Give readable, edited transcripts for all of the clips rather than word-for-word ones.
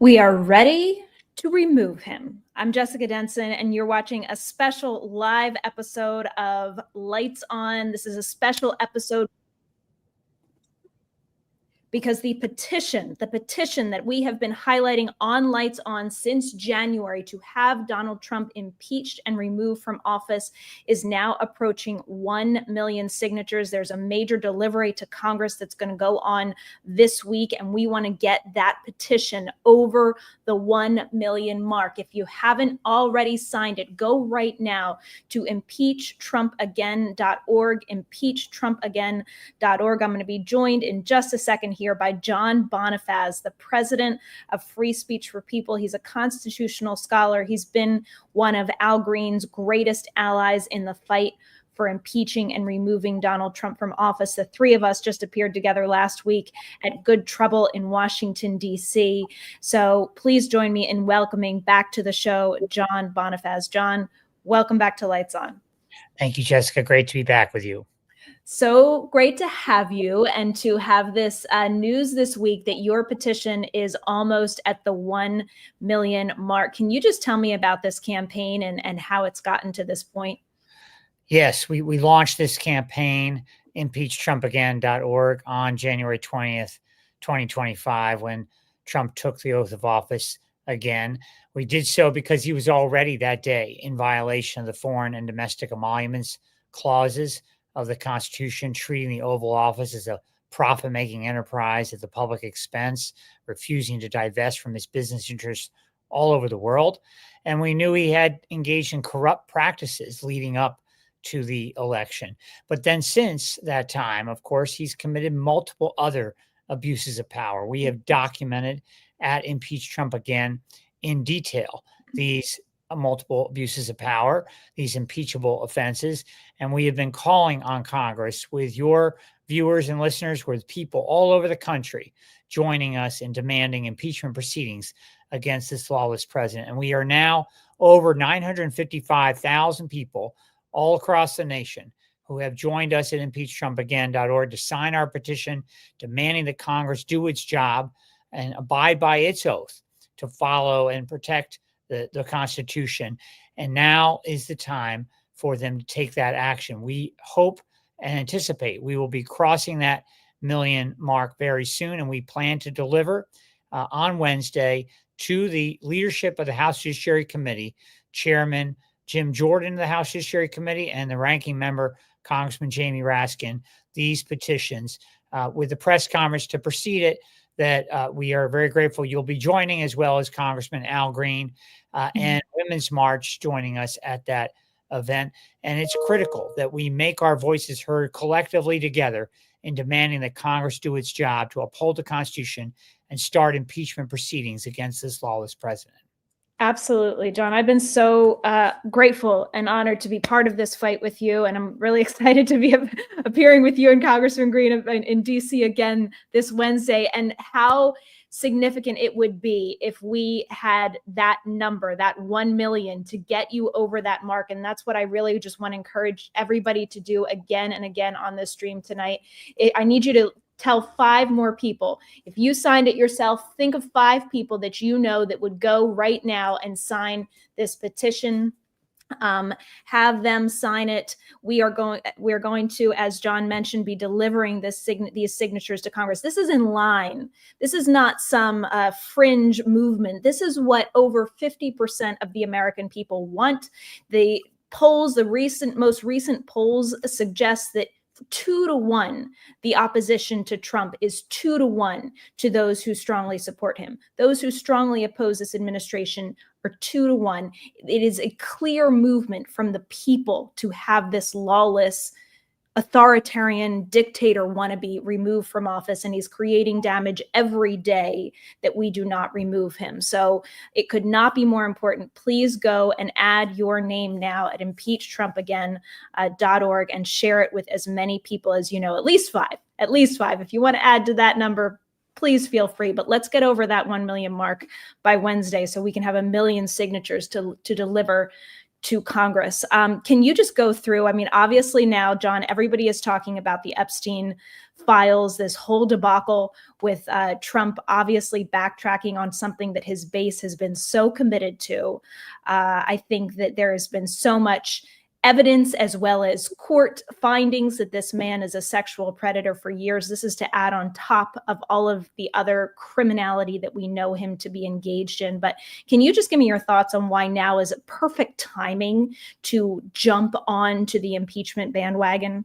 We are ready to remove him. I'm Jessica Denson, and you're watching a special live episode of Lights On. This is a special episode because the petition that we have been highlighting on Lights On since January to have Donald Trump impeached and removed from office is now approaching 1 million signatures. There's a major delivery to Congress that's going to go on this week, and we want to get that petition over the 1 million mark. If you haven't already signed it, go right now to impeachtrumpagain.org, impeachtrumpagain.org. I'm going to be joined in just a second here by John Bonifaz, the president of Free Speech for People. He's a constitutional scholar. He's been one of Al Green's greatest allies in the fight for impeaching and removing Donald Trump from office. The three of us just appeared together last week at Good Trouble in Washington, D.C. So please join me in welcoming back to the show, John Bonifaz. John, welcome back to Lights On. Thank you, Jessica. Great to be back with you. So great to have you and to have this news this week that your petition is almost at the 1 million mark. Can you just tell me about this campaign and how it's gotten to this point? Yes, we launched this campaign, impeachtrumpagain.org, on January 20th, 2025, when Trump took the oath of office again. We did so because he was already that day in violation of the foreign and domestic emoluments clauses of the Constitution, treating the Oval Office as a profit-making enterprise at the public expense, refusing to divest from his business interests all over the world. And we knew he had engaged in corrupt practices leading up to the election. But then since that time, of course, he's committed multiple other abuses of power. We have documented at Impeach Trump Again in detail these multiple abuses of power, these impeachable offenses. And we have been calling on Congress, with your viewers and listeners, with people all over the country joining us in demanding impeachment proceedings against this lawless president. And we are now over 955,000 people all across the nation who have joined us at impeachtrumpagain.org to sign our petition demanding that Congress do its job and abide by its oath to follow and protect the Constitution. And now is the time for them to take that action. We hope and anticipate we will be crossing that million mark very soon, and we plan to deliver on Wednesday to the leadership of the House Judiciary Committee, Chairman Jim Jordan of the House Judiciary Committee and the ranking member, Congressman Jamie Raskin, these petitions with the press conference to precede it that we are very grateful you'll be joining, as well as Congressman Al Green and Women's March joining us at that event. And it's critical that we make our voices heard collectively together in demanding that Congress do its job to uphold the Constitution and start impeachment proceedings against this lawless president. Absolutely, John. I've been so grateful and honored to be part of this fight with you. And I'm really excited to be appearing with you and Congressman Green in DC again this Wednesday, and how significant it would be if we had that number, that 1 million, to get you over that mark. And that's what I really just want to encourage everybody to do again and again on this stream tonight. I need you to tell 5 more people. If you signed it yourself, think of 5 people that you know that would go right now and sign this petition. Have them sign it. We are going to, as John mentioned, be delivering these signatures to Congress. This is in line. This is not some fringe movement. This is what over 50% of the American people want. The polls, most recent polls suggest that 2-1, the opposition to Trump is 2-1 to those who strongly support him. Those who strongly oppose this administration are 2-1. It is a clear movement from the people to have this lawless, authoritarian dictator wannabe removed from office, and he's creating damage every day that we do not remove him. So it could not be more important. Please go and add your name now at impeachtrumpagain.org and share it with as many people as you know, at least five. If you want to add to that number, please feel free. But let's get over that 1 million mark by Wednesday so we can have 1 million signatures to deliver to Congress. Can you just go through, I mean, obviously now, John, everybody is talking about the Epstein files, this whole debacle with Trump obviously backtracking on something that his base has been so committed to. I think that there has been so much evidence as well as court findings that this man is a sexual predator for years. This is to add on top of all of the other criminality that we know him to be engaged in. But can you just give me your thoughts on why now is perfect timing to jump on to the impeachment bandwagon?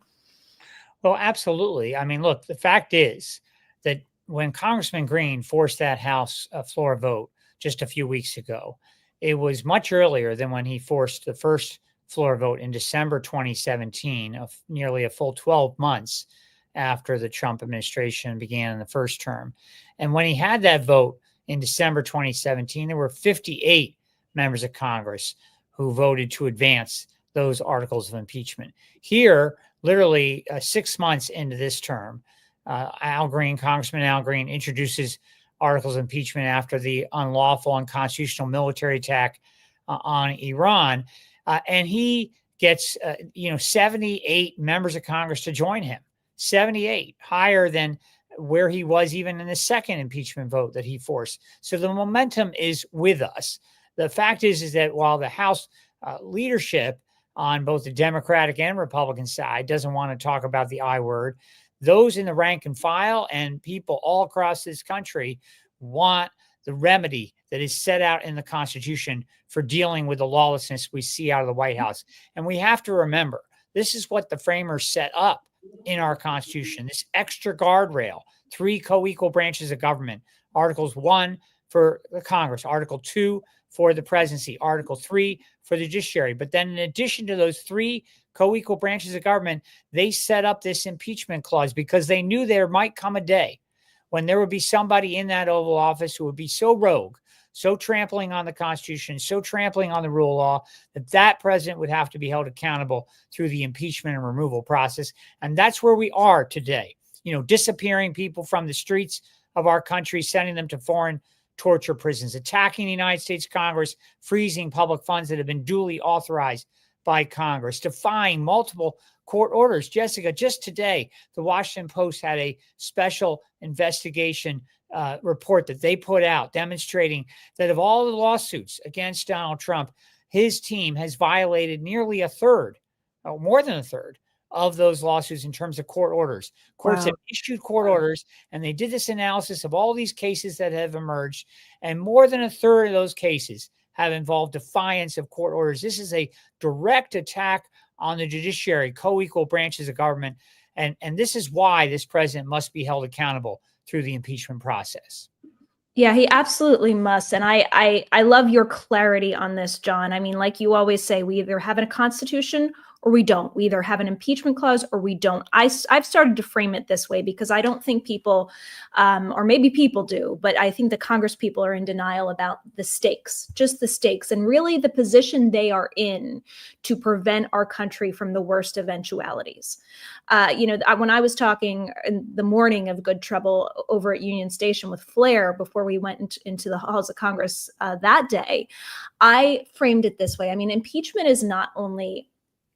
Well, absolutely. I mean, look, the fact is that when Congressman Green forced that House floor vote just a few weeks ago, it was much earlier than when he forced the first floor vote in December 2017, of nearly a full 12 months after the Trump administration began in the first term. And when he had that vote in December 2017, there were 58 members of Congress who voted to advance those articles of impeachment. Here, literally 6 months into this term, Congressman Al Green introduces articles of impeachment after the unlawful and unconstitutional military attack on Iran. And he gets, 78 members of Congress to join him, 78, higher than where he was even in the second impeachment vote that he forced. So the momentum is with us. The fact is that while the House leadership on both the Democratic and Republican side doesn't want to talk about the I word, those in the rank and file and people all across this country want the remedy that is set out in the Constitution for dealing with the lawlessness we see out of the White House. And we have to remember, this is what the framers set up in our Constitution, this extra guardrail, 3 co-equal branches of government, Articles 1 for the Congress, Article 2 for the presidency, Article 3 for the judiciary. But then in addition to those 3 co-equal branches of government, they set up this impeachment clause because they knew there might come a day when there would be somebody in that Oval Office who would be so rogue, so trampling on the Constitution, so trampling on the rule of law, that that president would have to be held accountable through the impeachment and removal process. And that's where we are today, disappearing people from the streets of our country, sending them to foreign torture prisons, attacking the United States Congress, freezing public funds that have been duly authorized by Congress, defying multiple court orders. Jessica, just today, the Washington Post had a special investigation report that they put out demonstrating that of all the lawsuits against Donald Trump, his team has violated nearly a third, more than a third of those lawsuits in terms of court orders. Courts have issued court orders, and they did this analysis of all these cases that have emerged, and more than a third of those cases have involved defiance of court orders. This is a direct attack on the judiciary, co-equal branches of government. And this is why this president must be held accountable through the impeachment process. Yeah, he absolutely must. And I love your clarity on this, John. I mean, like you always say, we either have a constitution or we don't. We either have an impeachment clause or we don't. I've started to frame it this way because I don't think people, or maybe people do, but I think the Congress people are in denial about the stakes, just the stakes, and really the position they are in to prevent our country from the worst eventualities. When I was talking in the morning of Good Trouble over at Union Station with Flair before we went into the halls of Congress that day, I framed it this way. I mean, impeachment is not only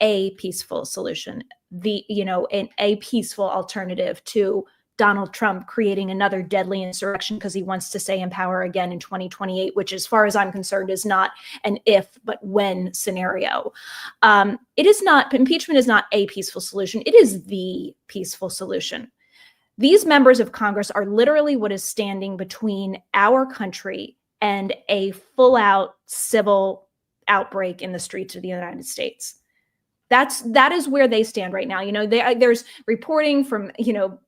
a peaceful solution, a peaceful alternative to Donald Trump creating another deadly insurrection because he wants to stay in power again in 2028, which, as far as I'm concerned, is not an if, but when scenario. Impeachment is not a peaceful solution. It is the peaceful solution. These members of Congress are literally what is standing between our country and a full-out civil outbreak in the streets of the United States. That is where they stand right now. There's reporting from,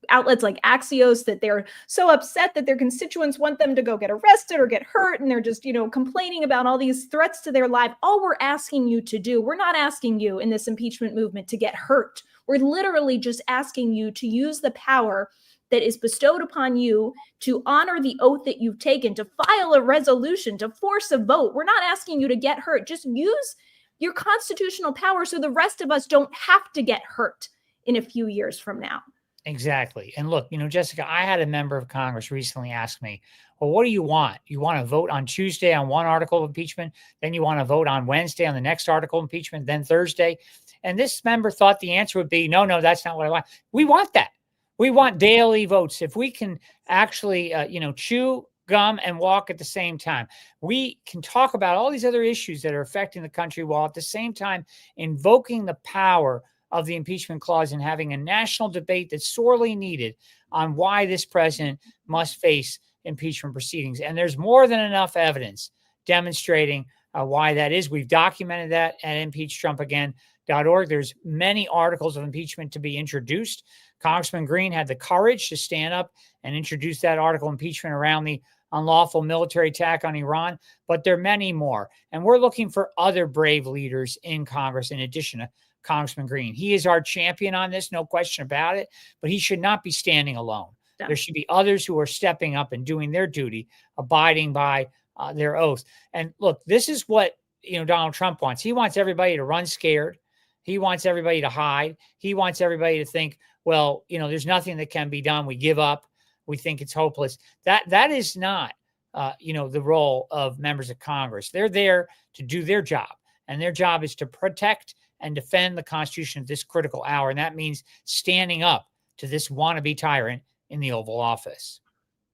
outlets like Axios that they're so upset that their constituents want them to go get arrested or get hurt. And they're just, complaining about all these threats to their life. All we're asking you to do, we're not asking you in this impeachment movement to get hurt. We're literally just asking you to use the power that is bestowed upon you to honor the oath that you've taken, to file a resolution, to force a vote. We're not asking you to get hurt. Just use your constitutional power so the rest of us don't have to get hurt in a few years from now. Exactly. And look, Jessica, I had a member of Congress recently ask me, well, what do you want? You want to vote on Tuesday on one article of impeachment, then you want to vote on Wednesday on the next article of impeachment, then Thursday. And this member thought the answer would be, no, that's not what I want. We want that. We want daily votes. If we can actually, chew gum and walk at the same time, we can talk about all these other issues that are affecting the country while at the same time invoking the power of the impeachment clause and having a national debate that's sorely needed on why this president must face impeachment proceedings. And there's more than enough evidence demonstrating why that is. We've documented that at impeachtrumpagain.org. There's many articles of impeachment to be introduced. Congressman Green had the courage to stand up and introduce that article impeachment around the unlawful military attack on Iran, but there are many more. And we're looking for other brave leaders in Congress in addition to Congressman Green. He is our champion on this, no question about it, but he should not be standing alone. Yeah. There should be others who are stepping up and doing their duty, abiding by their oath. And look, this is what Donald Trump wants. He wants everybody to run scared. He wants everybody to hide. He wants everybody to think, well, there's nothing that can be done. We give up. We think it's hopeless. That is not, the role of members of Congress. They're there to do their job, and their job is to protect and defend the Constitution at this critical hour. And that means standing up to this wannabe tyrant in the Oval Office.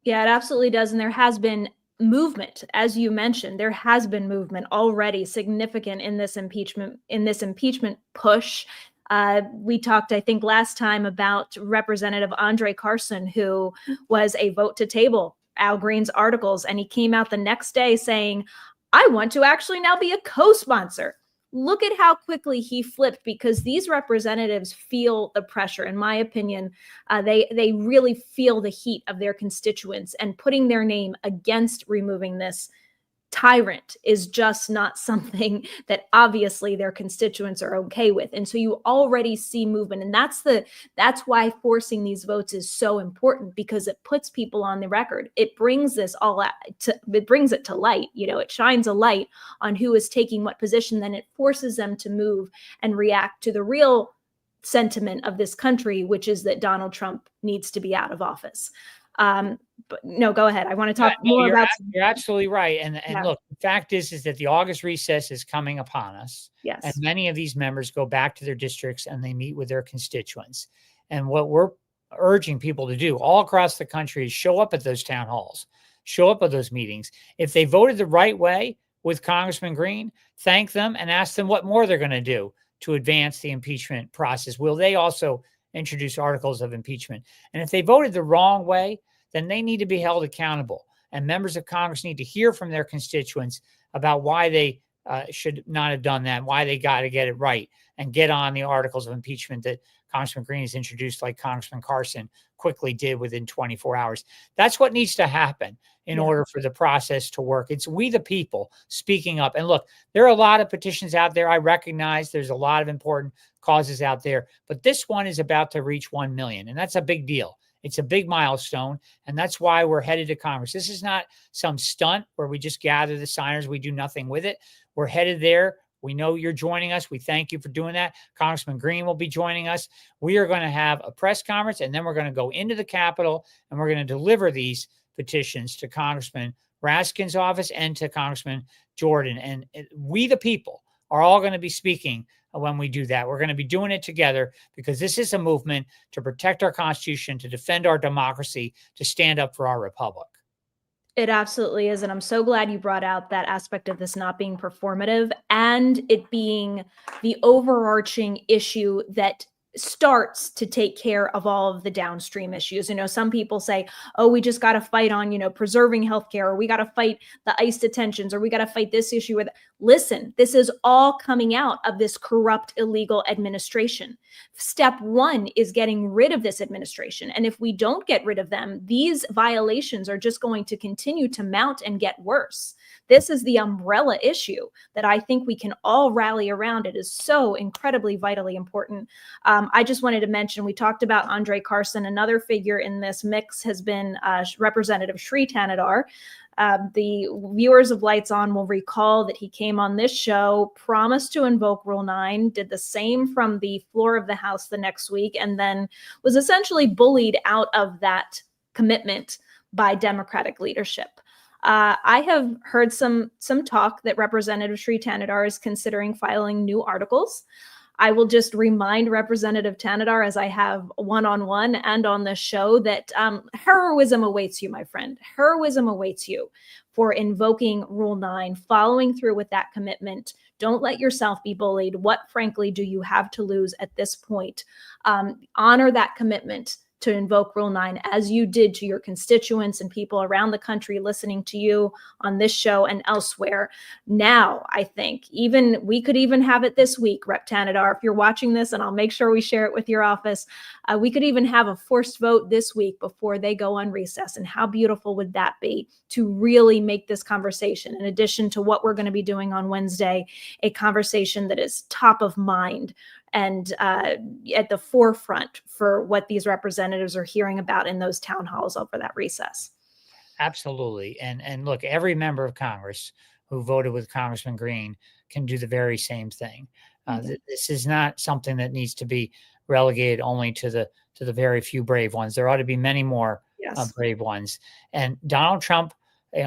Yeah, it absolutely does. And there has been movement, as you mentioned. There has been movement already significant in this impeachment push. We talked, I think, last time about Representative Andre Carson, who was a vote to table Al Green's articles, and he came out the next day saying, I want to actually now be a co-sponsor. Look at how quickly he flipped, because these representatives feel the pressure. In my opinion, they really feel the heat of their constituents, and putting their name against removing this tyrant is just not something that obviously their constituents are okay with. And so you already see movement. And that's why forcing these votes is so important, because it puts people on the record. It brings this it brings it to light. It shines a light on who is taking what position. Then it forces them to move and react to the real sentiment of this country, which is that Donald Trump needs to be out of office. But no, go ahead. I want to talk more about. You're absolutely right. And Yeah. Look, the fact is that the August recess is coming upon us. Yes. And many of these members go back to their districts and they meet with their constituents. And what we're urging people to do all across the country is show up at those town halls, show up at those meetings. If they voted the right way with Congressman Green, thank them and ask them what more they're going to do to advance the impeachment process. Will they also introduce articles of impeachment? And if they voted the wrong way, then they need to be held accountable. And members of Congress need to hear from their constituents about why they should not have done that, why they got to get it right and get on the articles of impeachment that Congressman Green has introduced, like Congressman Carson quickly did within 24 hours. That's what needs to happen in order for the process to work. It's we, the people, speaking up. And look, there are a lot of petitions out there. I recognize there's a lot of important causes out there, but this one is about to reach 1 million, and that's a big deal. It's a big milestone, and that's why we're headed to Congress. This is not some stunt where we just gather the signers, we do nothing with it. We're headed there. We know you're joining us. We thank you for doing that. Congressman Green will be joining us. We are going to have a press conference, and then we're going to go into the Capitol, and we're going to deliver these petitions to Congressman Raskin's office and to Congressman Jordan. And we, the people, are all going to be speaking when we do that. We're going to be doing it together, because this is a movement to protect our Constitution, to defend our democracy, to stand up for our republic. It absolutely is. And I'm so glad you brought out that aspect of this not being performative and it being the overarching issue that starts to take care of all of the downstream issues. Some people say, oh, we just got to fight on, preserving healthcare, or we got to fight the ICE detentions, or we got to fight this issue with. Listen, this is all coming out of this corrupt, illegal administration. Step one is getting rid of this administration. And if we don't get rid of them, these violations are just going to continue to mount and get worse. This is the umbrella issue that I think we can all rally around. It is so incredibly, vitally important. I just wanted to mention, we talked about Andre Carson. Another figure in this mix has been Representative Shri Thanedar. The viewers of Lights On will recall that he came on this show, promised to invoke Rule 9, did the same from the floor of the House the next week, and then was essentially bullied out of that commitment by Democratic leadership. I have heard some talk that Representative Shri Thanedar is considering filing new articles. I will just remind Representative Thanedar, as I have one-on-one and on this show, that heroism awaits you, my friend. Heroism awaits you for invoking Rule 9, following through with that commitment. Don't let yourself be bullied. What, frankly, do you have to lose at this point? Honor that commitment to invoke Rule 9, as you did to your constituents and people around the country listening to you on this show and elsewhere. Now, I think we could even have it this week, Rep. Thanedar, if you're watching this, and I'll make sure we share it with your office. We could even have a forced vote this week before they go on recess. And how beautiful would that be to really make this conversation, in addition to what we're going to be doing on Wednesday, a conversation that is top of mind and at the forefront for what these representatives are hearing about in those town halls over that recess. Absolutely. And look, every member of Congress who voted with Congressman Green can do the very same thing. This is not something that needs to be relegated only to the very few brave ones. There ought to be many more brave ones. And Donald Trump,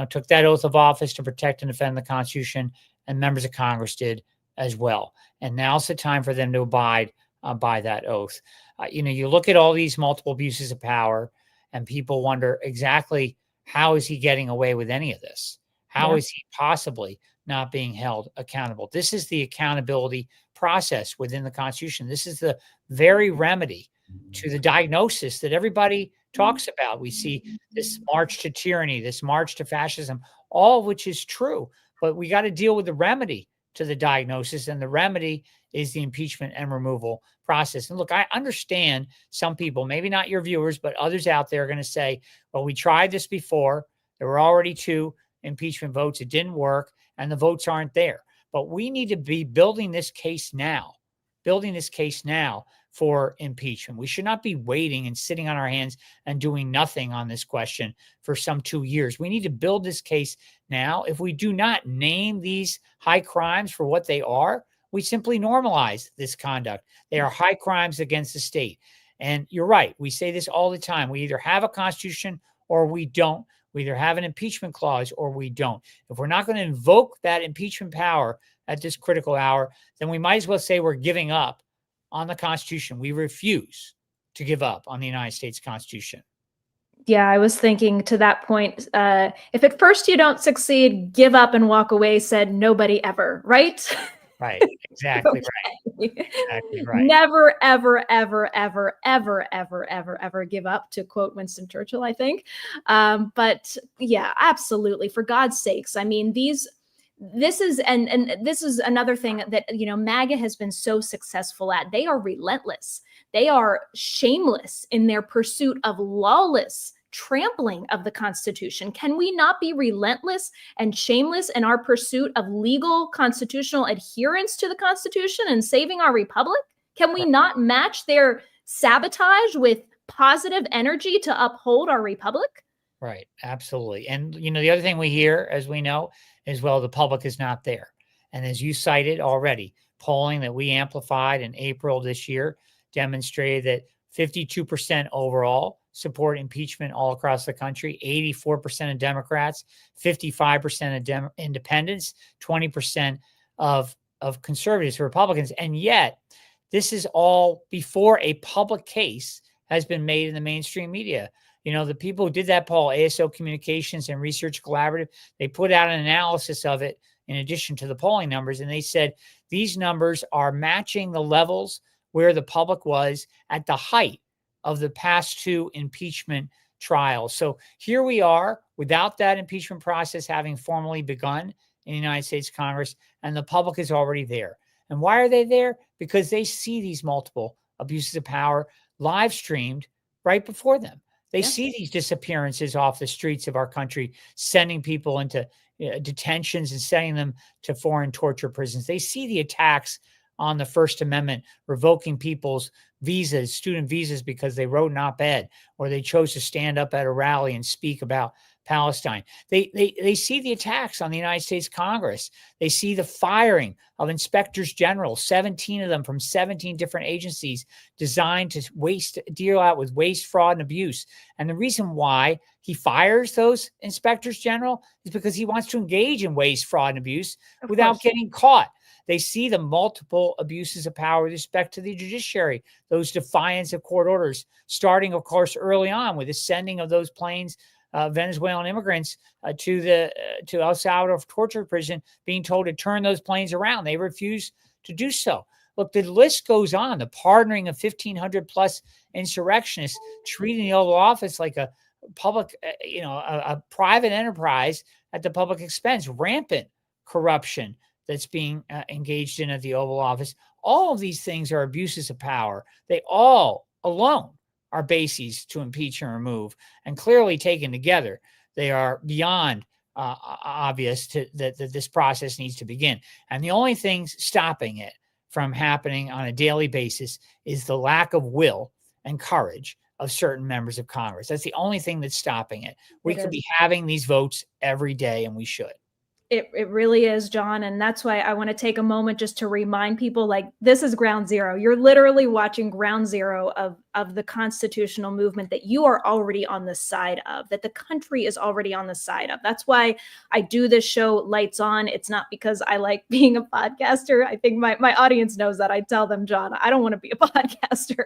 took that oath of office to protect and defend the Constitution, and members of Congress did as well. And now's the time for them to abide by that oath. You look at all these multiple abuses of power, and people wonder exactly, how is he getting away with any of this? How is he possibly not being held accountable? This is the accountability process within the Constitution. This is the very remedy to the diagnosis that everybody talks about. We see this march to tyranny, this march to fascism, all of which is true, but we got to deal with the remedy to the diagnosis, and the remedy is the impeachment and removal process. And look, I understand some people, maybe not your viewers, but others out there are going to say, well, we tried this before. There were already 2 impeachment votes. It didn't work, and the votes aren't there. But we need to be building this case now for impeachment. We should not be waiting and sitting on our hands and doing nothing on this question for some 2 years. We need to build this case now. If we do not name these high crimes for what they are, we simply normalize this conduct. They are high crimes against the state. And you're right. We say this all the time. We either have a constitution or we don't. We either have an impeachment clause or we don't. If we're not going to invoke that impeachment power at this critical hour, then we might as well say we're giving up on the Constitution. We refuse to give up on the United States Constitution. Yeah, I was thinking to that point, if at first you don't succeed, give up and walk away, said nobody ever, right? Right. Exactly right. Exactly right. Never, ever, ever, ever, ever, ever, ever, ever give up, to quote Winston Churchill, I think. But yeah, absolutely. For God's sakes. I mean, this is another thing that, MAGA has been so successful at. They are relentless. They are shameless in their pursuit of lawless trampling of the Constitution. Can we not be relentless and shameless in our pursuit of legal constitutional adherence to the Constitution and saving our republic? Can we not match their sabotage with positive energy to uphold our republic? Right. Absolutely. And, the other thing we hear, as we know, is, well, the public is not there. And as you cited already, polling that we amplified in April this year demonstrated that 52% overall support impeachment all across the country, 84% of Democrats, 55% of independents, 20% of conservatives, Republicans. And yet, this is all before a public case has been made in the mainstream media. The people who did that poll, ASO Communications and Research Collaborative, they put out an analysis of it in addition to the polling numbers. And they said these numbers are matching the levels where the public was at the height of the past 2 impeachment trials. So here we are without that impeachment process having formally begun in the United States Congress, and the public is already there. And why are they there? Because they see these multiple abuses of power live streamed right before them. They see these disappearances off the streets of our country, sending people into detentions and sending them to foreign torture prisons. They see the attacks on the First Amendment, revoking people's visas, student visas, because they wrote an op-ed or they chose to stand up at a rally and speak about Palestine. They see the attacks on the United States Congress. They see the firing of inspectors general, 17 of them from 17 different agencies designed to deal out with waste, fraud, and abuse. And the reason why he fires those inspectors general is because he wants to engage in waste, fraud, and abuse without getting caught. They see the multiple abuses of power with respect to the judiciary, those defiance of court orders, starting, of course, early on with the sending of those planes, Venezuelan immigrants to El Salvador torture prison, being told to turn those planes around. They refuse to do so. Look, the list goes on. The pardoning of 1,500 plus insurrectionists, treating the Oval Office like a public, a private enterprise at the public expense, rampant corruption that's being engaged in at the Oval Office. All of these things are abuses of power. They all alone are bases to impeach and remove, and clearly taken together, they are beyond obvious that this process needs to begin. And the only thing stopping it from happening on a daily basis is the lack of will and courage of certain members of Congress. That's the only thing that's stopping it. We could be having these votes every day, and we should. It really is, John. And that's why I want to take a moment just to remind people, like, this is ground zero. You're literally watching ground zero of the constitutional movement that you are already on the side of, that the country is already on the side of. That's why I do this show Lights On. It's not because I like being a podcaster. I think my audience knows that. I tell them, John, I don't want to be a podcaster.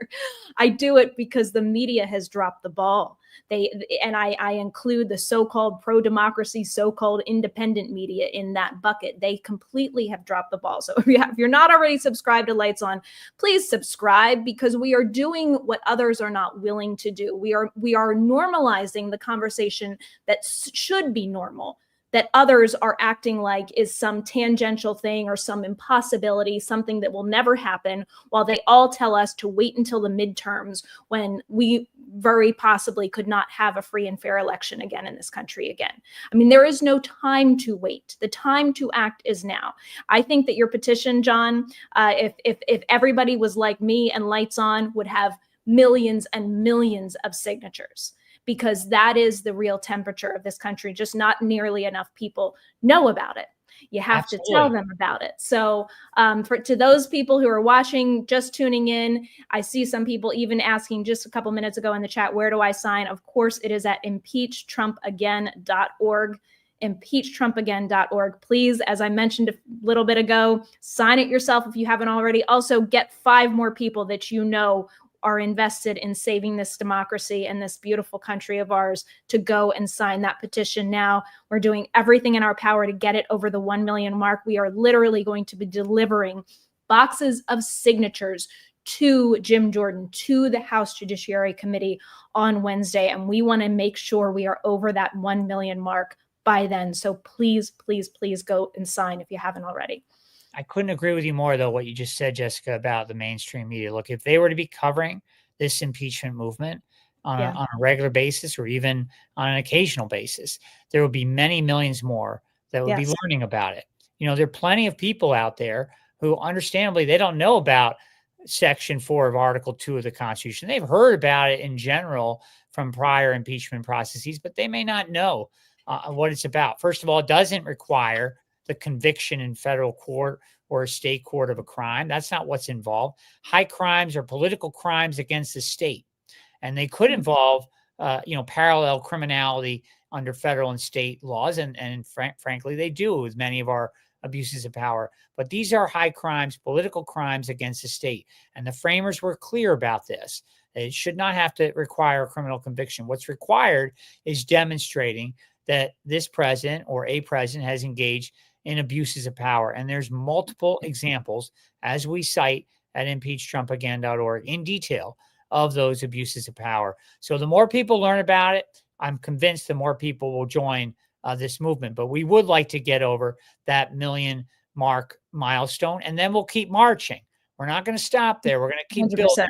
I do it because the media has dropped the ball. I include the so-called pro-democracy, so-called independent media in that bucket. They completely have dropped the ball. So if you're not already subscribed to Lights On, please subscribe, because we are doing what others are not willing to do. We are normalizing the conversation that should be normal, that others are acting like is some tangential thing or some impossibility, something that will never happen, while they all tell us to wait until the midterms, when we very possibly could not have a free and fair election again in this country again. I mean, there is no time to wait. The time to act is now. I think that your petition, John, if everybody was like me and Lights On, would have millions and millions of signatures, because that is the real temperature of this country. Just not nearly enough people know about it. You have to tell them about it. So to those people who are watching, just tuning in, I see some people even asking just a couple minutes ago in the chat, where do I sign? Of course, it is at impeachtrumpagain.org. impeachtrumpagain.org. Please, as I mentioned a little bit ago, sign it yourself if you haven't already. Also, get 5 more people that you know are invested in saving this democracy and this beautiful country of ours to go and sign that petition now. We're doing everything in our power to get it over the 1 million mark. We are literally going to be delivering boxes of signatures to Jim Jordan, to the House Judiciary Committee on Wednesday. And we want to make sure we are over that 1 million mark by then. So please, please, please go and sign if you haven't already. I couldn't agree with you more, though, what you just said, Jessica, about the mainstream media. Look, if they were to be covering this impeachment movement on a regular basis, or even on an occasional basis, there would be many millions more that would be learning about it. There are plenty of people out there who, understandably, they don't know about Section 4 of Article 2 of the Constitution. They've heard about it in general from prior impeachment processes, but they may not know what it's about. First of all, it doesn't require the conviction in federal court or a state court of a crime. That's not what's involved. High crimes are political crimes against the state, and they could involve, parallel criminality under federal and state laws, and frankly, they do with many of our abuses of power. But these are high crimes, political crimes against the state, and the framers were clear about this. It should not have to require a criminal conviction. What's required is demonstrating that this president or a president has engaged in abuses of power. And there's multiple examples, as we cite at impeachtrumpagain.org in detail, of those abuses of power. So the more people learn about it, I'm convinced the more people will join this movement. But we would like to get over that million mark milestone, and then we'll keep marching. We're not going to stop there. We're going to keep 100%. building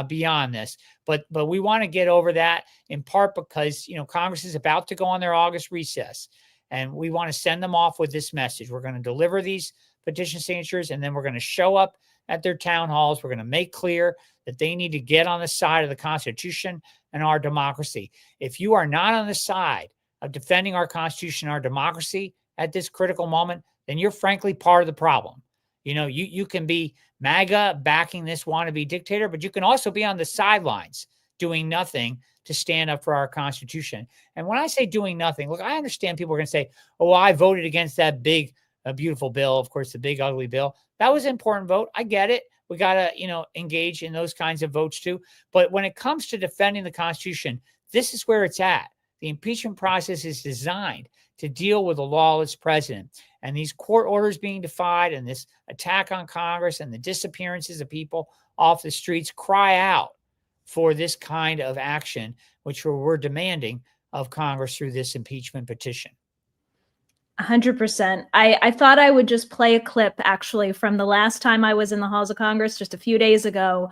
beyond this. But we want to get over that, in part because, Congress is about to go on their August recess. And we want to send them off with this message. We're going to deliver these petition signatures, and then we're going to show up at their town halls. We're going to make clear that they need to get on the side of the Constitution and our democracy. If you are not on the side of defending our Constitution and our democracy at this critical moment, then you're frankly part of the problem. You can be MAGA backing this wannabe dictator, but you can also be on the sidelines doing nothing to stand up for our Constitution. And when I say doing nothing, look, I understand people are going to say, oh, I voted against that big, beautiful bill. Of course, the big, ugly bill. That was an important vote. I get it. We got to, engage in those kinds of votes too. But when it comes to defending the Constitution, this is where it's at. The impeachment process is designed to deal with a lawless president. And these court orders being defied and this attack on Congress and the disappearances of people off the streets cry out for this kind of action, which we're demanding of Congress through this impeachment petition. 100%. I thought I would just play a clip actually from the last time I was in the halls of Congress just a few days ago.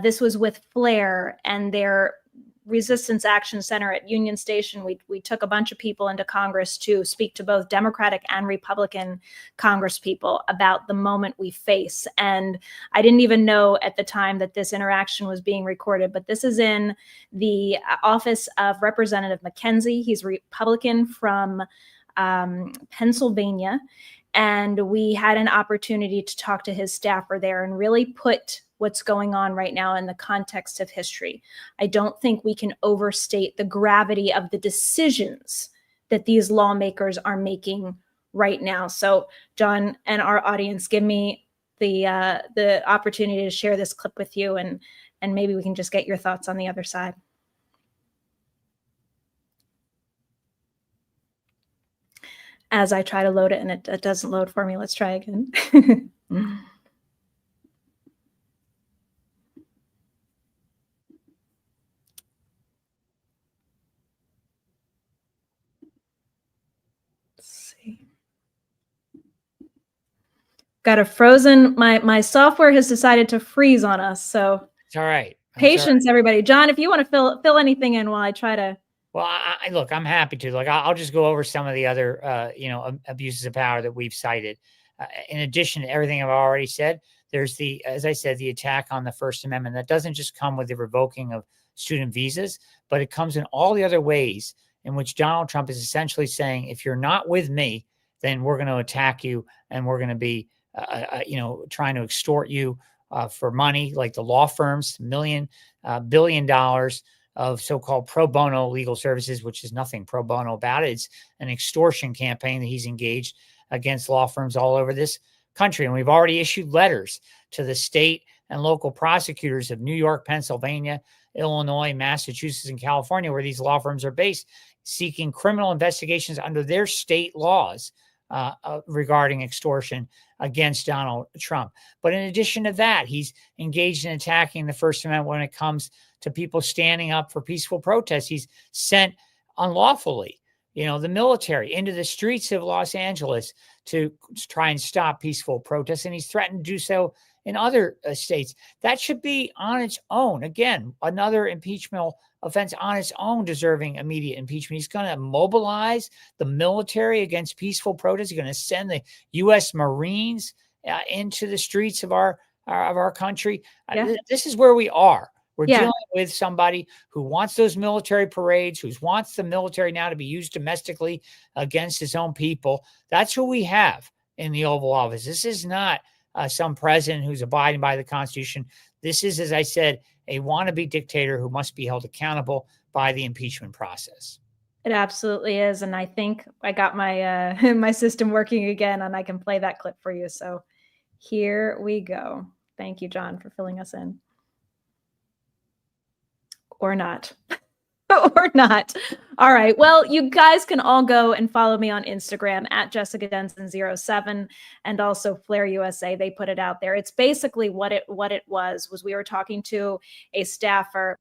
This was with Flair and their Resistance Action Center at Union Station. We took a bunch of people into Congress to speak to both Democratic and Republican Congress people about the moment we face. And I didn't even know at the time that this interaction was being recorded, but this is in the office of Representative McKenzie. He's Republican from Pennsylvania. And we had an opportunity to talk to his staffer there and really put what's going on right now in the context of history. I don't think we can overstate the gravity of the decisions that these lawmakers are making right now. So, John and our audience, give me the opportunity to share this clip with you, and maybe we can just get your thoughts on the other side. As I try to load it and it doesn't load for me, let's try again. Got a frozen, my software has decided to freeze on us. So it's all right. Patience, everybody. John, if you want to fill anything in while I try to. Well, look, I'm happy to. Like, I'll just go over some of the other, abuses of power that we've cited. In addition to everything I've already said, there's as I said, the attack on the First Amendment. That doesn't just come with the revoking of student visas, but it comes in all the other ways in which Donald Trump is essentially saying, if you're not with me, then we're going to attack you and we're going to be, trying to extort you for money, like the law firms, $1 billion of so-called pro bono legal services, which is nothing pro bono about it. It's an extortion campaign that he's engaged against law firms all over this country. And we've already issued letters to the state and local prosecutors of New York, Pennsylvania, Illinois, Massachusetts, and California, where these law firms are based, seeking criminal investigations under their state laws regarding extortion against Donald Trump. But in addition to that, he's engaged in attacking the First Amendment when it comes to people standing up for peaceful protests. He's sent unlawfully, the military into the streets of Los Angeles to try and stop peaceful protests. And he's threatened to do so in other states. That should be on its own. Again, another impeachment offense on its own deserving immediate impeachment. He's going to mobilize the military against peaceful protests. He's going to send the U.S. Marines into the streets of our country. Yeah. This is where we are. We're dealing with somebody who wants those military parades, who wants the military now to be used domestically against his own people. That's who we have in the Oval Office. This is not some president who's abiding by the Constitution. This is, as I said, a wannabe dictator who must be held accountable by the impeachment process. It absolutely is. And I think I got my my system working again, and I can play that clip for you. So here we go. Thank you, John, for filling us in. Or not. Or not. All right. Well, you guys can all go and follow me on Instagram at Jessica Denson 07 and also Flair USA. They put it out there. It's basically what it was we were talking to a staffer.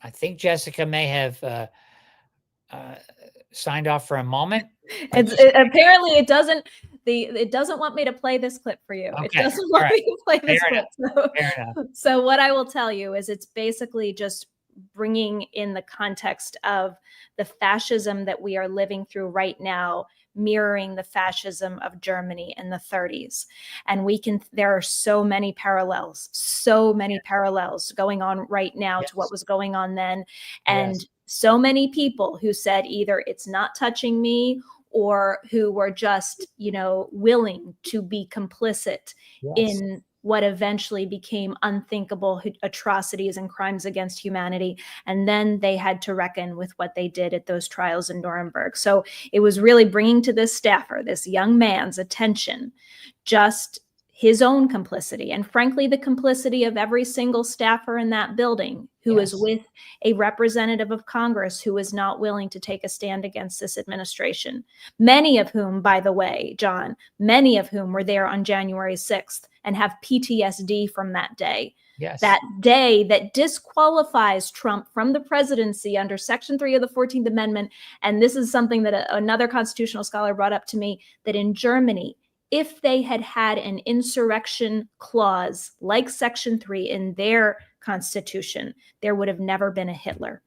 I think Jessica may have signed off for a moment. Apparently it doesn't. it doesn't want me to play this clip for you. Okay. It doesn't want me to play this Fair clip. Fair enough. So what I will tell you is it's basically just bringing in the context of the fascism that we are living through right now, mirroring the fascism of Germany in the 30s. And there are so many parallels going on right now to what was going on then. And so many people who said either it's not touching me, or who were just, willing to be complicit in what eventually became unthinkable atrocities and crimes against humanity. And then they had to reckon with what they did at those trials in Nuremberg. So it was really bringing to this staffer, this young man's attention, just his own complicity, and frankly, the complicity of every single staffer in that building who is with a representative of Congress who is not willing to take a stand against this administration. Many of whom, by the way, John, were there on January 6th and have PTSD from that day. That day that disqualifies Trump from the presidency under Section 3 of the 14th Amendment. And this is something that another constitutional scholar brought up to me, that in Germany, if they had had an insurrection clause like Section 3 in their constitution, there would have never been a Hitler.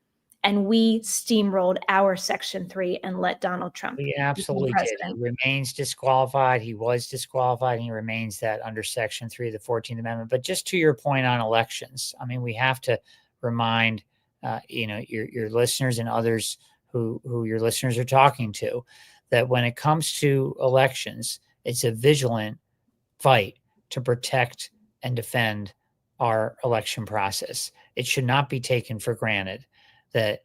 And we steamrolled our Section 3 and let Donald Trump be absolutely president. He remains disqualified. He was disqualified, and he remains that under Section 3 of the 14th Amendment. But just to your point on elections, I mean, we have to remind your listeners and others who your listeners are talking to, that when it comes to elections, it's a vigilant fight to protect and defend our election process. It should not be taken for granted that,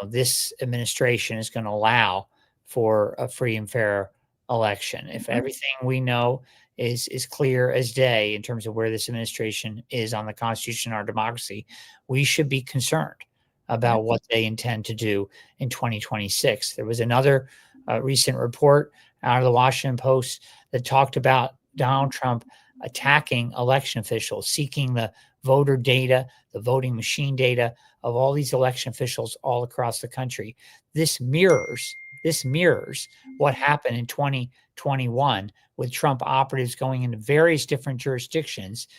this administration is going to allow for a free and fair election. If everything we know is clear as day in terms of where this administration is on the Constitution and our democracy, we should be concerned about what they intend to do in 2026. There was another recent report out of the Washington Post that talked about Donald Trump attacking election officials, seeking the voter data, the voting machine data of all these election officials all across the country. This mirrors what happened in 2021 with Trump operatives going into various different jurisdictions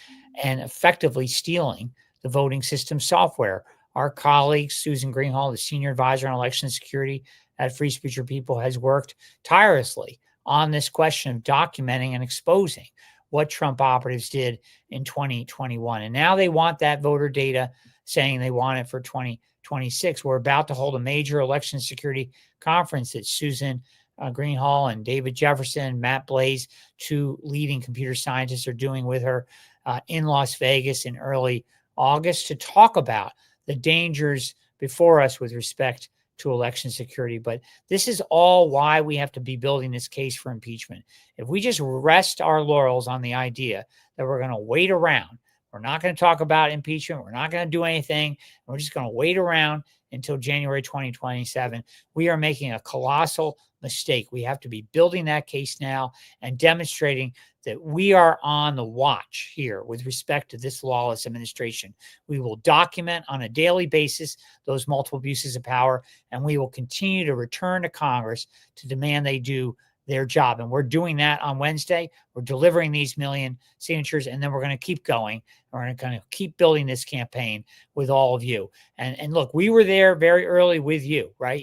and effectively stealing the voting system software. Our colleague, Susan Greenhalgh, the senior advisor on election security at Free Speech or People, has worked tirelessly on this question of documenting and exposing what Trump operatives did in 2021. And now they want that voter data, saying they want it for 2026. We're about to hold a major election security conference that Susan Greenhalgh and David Jefferson, Matt Blaze, two leading computer scientists, are doing with her in Las Vegas in early August to talk about the dangers before us with respect to election security. But this is all why we have to be building this case for impeachment. If we just rest our laurels on the idea that we're going to wait around, we're not going to talk about impeachment, we're not going to do anything, we're just going to wait around until January 2027, we are making a colossal mistake. We have to be building that case now and demonstrating that we are on the watch here with respect to this lawless administration. We will document on a daily basis those multiple abuses of power, and we will continue to return to Congress to demand they do their job. And we're doing that on Wednesday. We're delivering these million signatures, and then we're going to keep going. We're going to keep building this campaign with all of you. And look, we were there very early with you, right?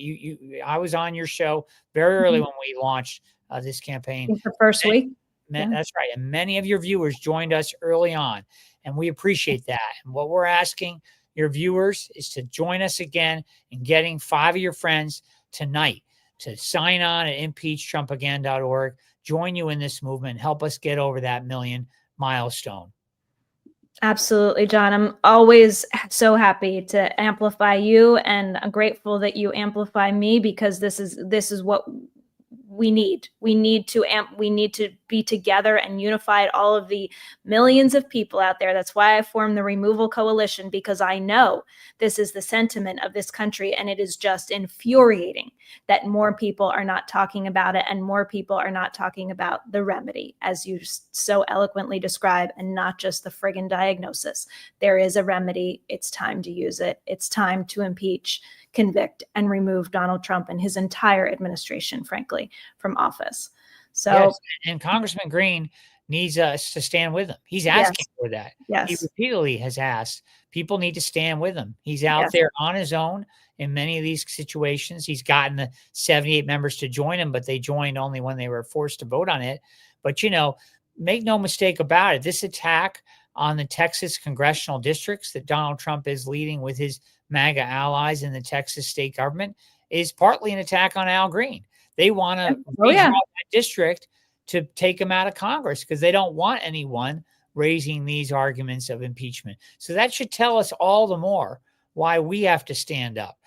I was on your show very early when we launched this campaign. The first week. That's right. And many of your viewers joined us early on, and we appreciate that. And what we're asking your viewers is to join us again in getting 5 of your friends tonight to sign on at impeachtrumpagain.org, join you in this movement, help us get over that million milestone. Absolutely, John. I'm always so happy to amplify you, and I'm grateful that you amplify me, because this is what we need. We need to be together and unified, all of the millions of people out there. That's why I formed the Removal Coalition, because I know this is the sentiment of this country, and it is just infuriating that more people are not talking about it, and more people are not talking about the remedy, as you so eloquently describe, and not just the friggin' diagnosis. There is a remedy. It's time to use it. It's time to impeach, convict, and remove Donald Trump and his entire administration, frankly, from office. So, yes, and Congressman Green needs us to stand with him. He's asking for that. He yes, repeatedly has asked. People need to stand with him. He's out yes. there on his own in many of these situations. He's gotten the 78 members to join him, but they joined only when they were forced to vote on it. But, make no mistake about it. This attack on the Texas congressional districts that Donald Trump is leading with his MAGA allies in the Texas state government is partly an attack on Al Green. They want to redraw that district to take him out of Congress because they don't want anyone raising these arguments of impeachment. So that should tell us all the more why we have to stand up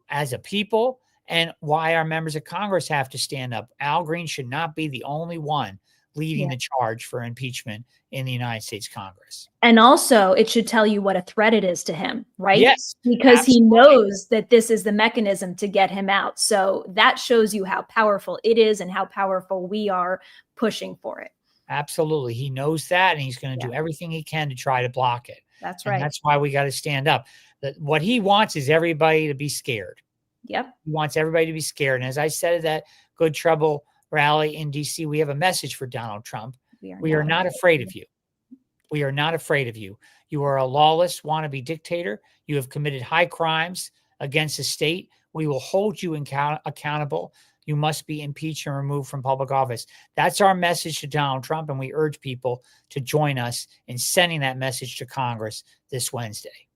as a people and why our members of Congress have to stand up. Al Green should not be the only one leading the charge for impeachment in the United States Congress. And also, it should tell you what a threat it is to him, right? Yes, because absolutely. he knows that this is the mechanism to get him out. So that shows you how powerful it is and how powerful we are pushing for it. Absolutely. He knows that, and he's going to do everything he can to try to block it. That's And right. that's why we got to stand up. What he wants is everybody to be scared. Yep. He wants everybody to be scared. And as I said at that Good Trouble rally in DC, we have a message for Donald Trump. We are not afraid of you. We are not afraid of you. You are a lawless wannabe dictator. You have committed high crimes against the state. We will hold you accountable. You must be impeached and removed from public office. That's our message to Donald Trump, and we urge people to join us in sending that message to Congress this Wednesday.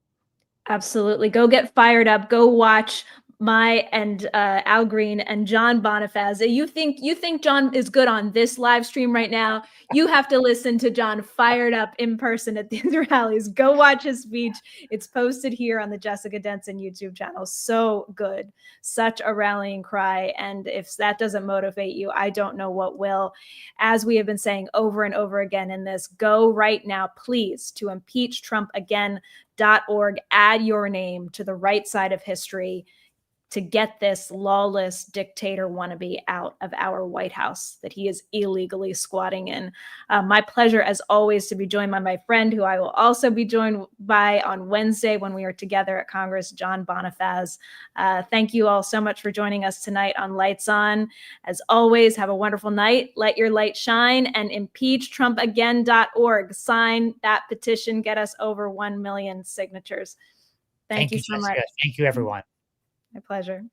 Absolutely. Go get fired up. Go watch Al Green and John Bonifaz. You think John is good on this live stream right now? You have to listen to John fired up in person at these rallies. Go watch his speech. It's posted here on the Jessica Denson YouTube channel. So good. Such a rallying cry. And if that doesn't motivate you, I don't know what will. As we have been saying over and over again in this, go right now, please, to impeachtrumpagain.org. Add your name to the right side of history to get this lawless dictator wannabe out of our White House that he is illegally squatting in. My pleasure, as always, to be joined by my friend, who I will also be joined by on Wednesday when we are together at Congress, John Bonifaz. Thank you all so much for joining us tonight on Lights On. As always, have a wonderful night. Let your light shine, and impeachtrumpagain.org. Sign that petition. Get us over 1 million signatures. Thank you so Jessica. much. Thank you, everyone. My pleasure.